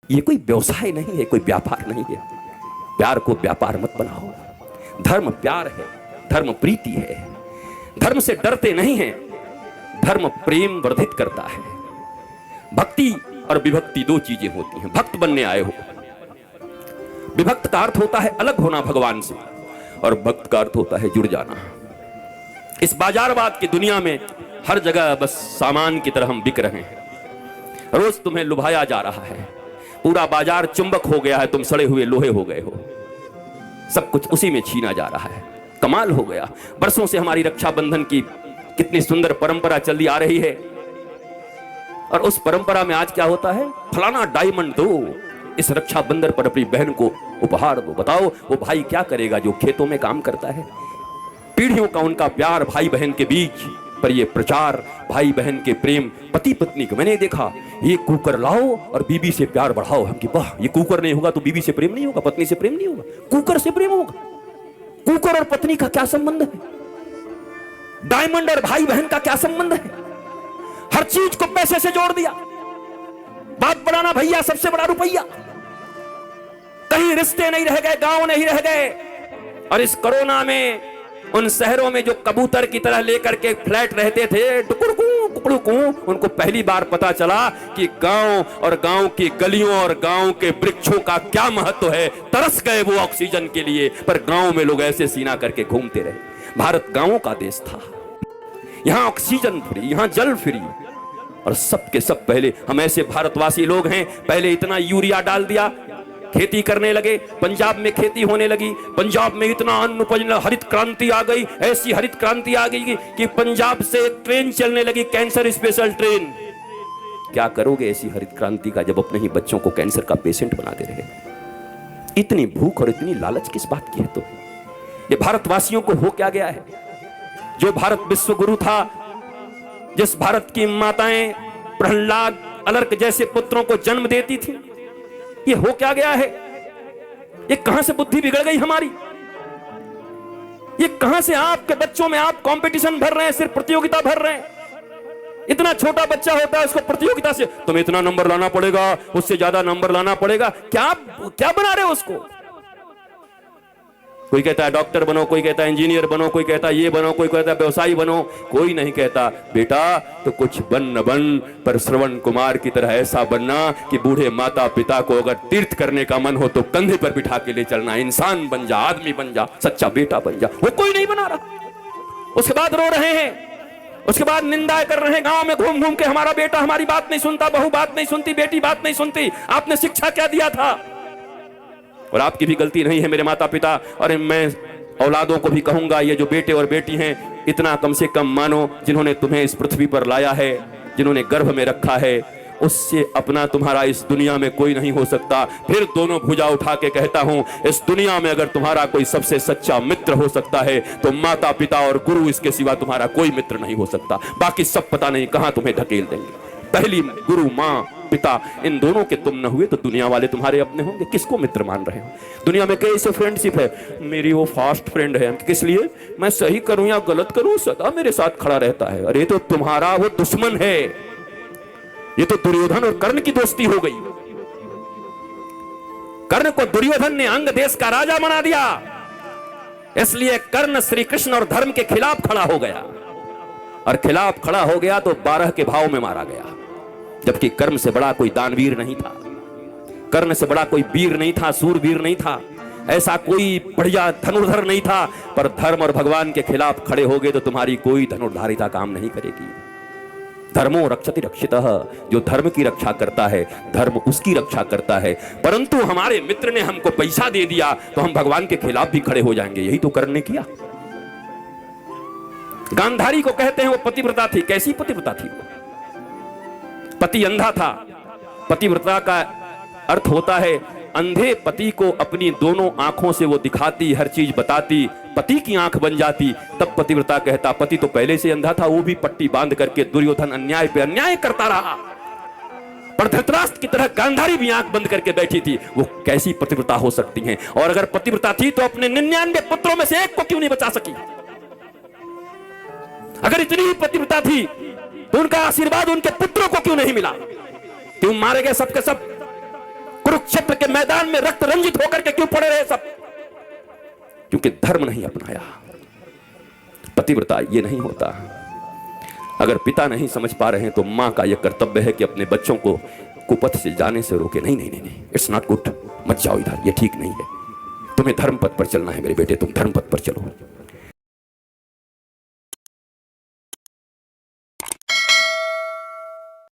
ये कोई व्यवसाय नहीं है, कोई व्यापार नहीं है। प्यार को व्यापार मत बनाओ। धर्म प्यार है, धर्म प्रीति है। धर्म से डरते नहीं हैं, धर्म प्रेम वर्धित करता है। भक्ति और विभक्ति दो चीजें होती हैं। भक्त बनने आए हो, विभक्त का अर्थ होता है अलग होना भगवान से, और भक्त का अर्थ होता है जुड़ जाना। इस बाजारवाद की दुनिया में हर जगह बस सामान की तरह हम बिक रहे हैं। रोज तुम्हें लुभाया जा रहा है, पूरा बाजार चुंबक हो गया है, तुम सड़े हुए लोहे हो गए हो। सब कुछ उसी में छीना जा रहा है। कमाल हो गया। बरसों से हमारी रक्षाबंधन की कितनी सुंदर परंपरा चली आ रही है, और उस परंपरा में आज क्या होता है? फलाना डायमंड दो, इस रक्षाबंधन पर अपनी बहन को उपहार दो। बताओ वो भाई क्या करेगा जो खेतों में काम करता है? पीढ़ियों का उनका प्यार भाई बहन के बीच, पर ये प्रचार भाई बहन के प्रेम, पति पत्नी को मैंने देखा, ये कुकर लाओ और बीबी से प्यार बढ़ाओ। हम कि वाह, ये कुकर नहीं होगा तो बीबी से प्रेम नहीं होगा, पत्नी से प्रेम नहीं होगा, कुकर से प्रेम होगा। कुकर और पत्नी का क्या संबंध है? डायमंड और भाई बहन का क्या संबंध है? हर चीज को पैसे से जोड़ दिया। बात बढ़ाना भैया, सबसे बड़ा रुपया। कहीं रिश्ते नहीं रह गए, गांव नहीं रह गए। और इस कोरोना में उन शहरों में जो कबूतर की तरह लेकर के फ्लैट रहते थे, टुकुड़कू, उनको पहली बार पता चला कि गांव और गांव की गलियों और गांव के वृक्षों का क्या महत्व है। तरस गए वो ऑक्सीजन के लिए, पर गांव में लोग ऐसे सीना करके घूमते रहे। भारत गांवों का देश था। यहां ऑक्सीजन फ्री, यहां जल फ्री, और सबके सब पहले हम ऐसे भारतवासी लोग हैं, पहले इतना यूरिया डाल दिया, खेती करने लगे। पंजाब में खेती होने लगी, पंजाब में इतना अन्न उपजने, हरित क्रांति आ गई। ऐसी हरित क्रांति आ गई कि पंजाब से ट्रेन चलने लगी, कैंसर स्पेशल ट्रेन। क्या करोगे ऐसी हरित क्रांति का जब अपने ही बच्चों को कैंसर का पेशेंट बना दे रहे? इतनी भूख और इतनी लालच किस बात की है? तो ये भारतवासियों को हो क्या गया है? जो भारत विश्व गुरु था, जिस भारत की माताएं प्रहलाद, अलर्क जैसे पुत्रों को जन्म देती थी, ये हो क्या गया है? ये कहां से बुद्धि बिगड़ गई हमारी? ये कहां से आपके बच्चों में आप कंपटीशन भर रहे हैं, सिर्फ प्रतियोगिता भर रहे हैं। इतना छोटा बच्चा होता है, उसको प्रतियोगिता से तुम्हें इतना नंबर लाना पड़ेगा, उससे ज्यादा नंबर लाना पड़ेगा। क्या क्या बना रहे हो उसको? कोई कहता है डॉक्टर बनो, कोई कहता है इंजीनियर बनो, कोई कहता है ये बनो, कोई कहता है व्यवसायी बनो। कोई नहीं कहता बेटा तो कुछ बन न बन, पर श्रवण कुमार की तरह ऐसा बनना कि बूढ़े माता पिता को अगर तीर्थ करने का मन हो तो कंधे पर बिठा के ले चलना। इंसान बन जा, आदमी बन जा, सच्चा बेटा बन जा। वो कोई नहीं बना रहा। उसके बाद रो रहे हैं, उसके बाद निंदाएं कर रहे हैं गांव में घूम घूम के, हमारा बेटा हमारी बात नहीं सुनता, बहू बात नहीं सुनती, बेटी बात नहीं सुनती। आपने शिक्षा क्या दिया था? और आपकी भी गलती नहीं है मेरे माता पिता, और मैं औलादों को भी कहूंगा, ये जो बेटे और बेटी हैं, इतना कम से कम मानो, जिन्होंने तुम्हें इस पृथ्वी पर लाया है, जिन्होंने गर्भ में रखा है, उससे अपना तुम्हारा इस दुनिया में कोई नहीं हो सकता। फिर दोनों भुजा उठा के कहता हूं, इस दुनिया में अगर तुम्हारा कोई सबसे सच्चा मित्र हो सकता है तो माता पिता और गुरु, इसके सिवा तुम्हारा कोई मित्र नहीं हो सकता। बाकी सब पता नहीं कहां तुम्हें ढकेल देंगे। पहली गुरु, मां, पिता, इन दोनों के तुम न हुए तो दुनिया वाले तुम्हारे अपने होंगे। किसको मित्र मान रहे हो? दुनिया में कई से फ्रेंडशिप है, मेरी वो फास्ट फ्रेंड है, किस लिए? मैं सही करूं या गलत करूं, सदा मेरे साथ खड़ा रहता है। अरे तो तुम्हारा वो दुश्मन है। ये तो दुर्योधन और कर्ण की दोस्ती हो गई। कर्ण को दुर्योधन ने अंग देश का राजा बना दिया, इसलिए कर्ण श्री कृष्ण और धर्म के खिलाफ खड़ा हो गया, और खिलाफ खड़ा हो गया तो 12 के भाव में मारा गया। जबकि कर्ण से बड़ा कोई दानवीर नहीं था, कर्ण से बड़ा कोई वीर नहीं था, सूरवीर नहीं था, ऐसा कोई बढ़िया धनुर्धर नहीं था। पर धर्म और भगवान के खिलाफ खड़े हो गए तो तुम्हारी कोई धनुर्धारिता काम नहीं करेगी। धर्मो रक्षति रक्षितः, जो धर्म की रक्षा करता है, धर्म उसकी रक्षा करता है। परंतु हमारे मित्र ने हमको पैसा दे दिया तो हम भगवान के खिलाफ भी खड़े हो जाएंगे। यही तो कर्ण ने किया। गांधारी को कहते हैं वो पतिव्रता थी। कैसी पतिव्रता थी? पति अंधा था। पतिव्रता का अर्थ होता है अंधे पति को अपनी दोनों आंखों से वो दिखाती, हर चीज बताती, पति की आंख बन जाती, तब पतिव्रता कहता। पति तो पहले से अंधा था, वो भी पट्टी बांध करके दुर्योधन अन्याय पे अन्याय करता रहा, पर धृतराष्ट्र की तरह गांधारी भी आंख बंद करके बैठी थी। वो कैसी पतिव्रता हो सकती हैं? और अगर पतिव्रता थी तो अपने 99 पुत्रों में से एक को क्यों नहीं बचा सकी? अगर इतनी ही पतिव्रता थी तो उनका आशीर्वाद उनके पुत्रों को क्यों नहीं मिला? क्यों मारे गए सबके सब? कुरुक्षेत्र के मैदान में रक्त रंजित होकर के क्यों पड़े रहे सब? क्योंकि धर्म नहीं अपनाया। पतिव्रता ये नहीं होता। अगर पिता नहीं समझ पा रहे हैं तो मां का यह कर्तव्य है कि अपने बच्चों को कुपथ से जाने से रोके। नहीं नहीं नहीं नहीं, इट्स नॉट गुड, मत जाओ इधर, ये ठीक नहीं है। तुम्हें धर्म पथ पर चलना है मेरे बेटे, तुम धर्म पथ पर चलो।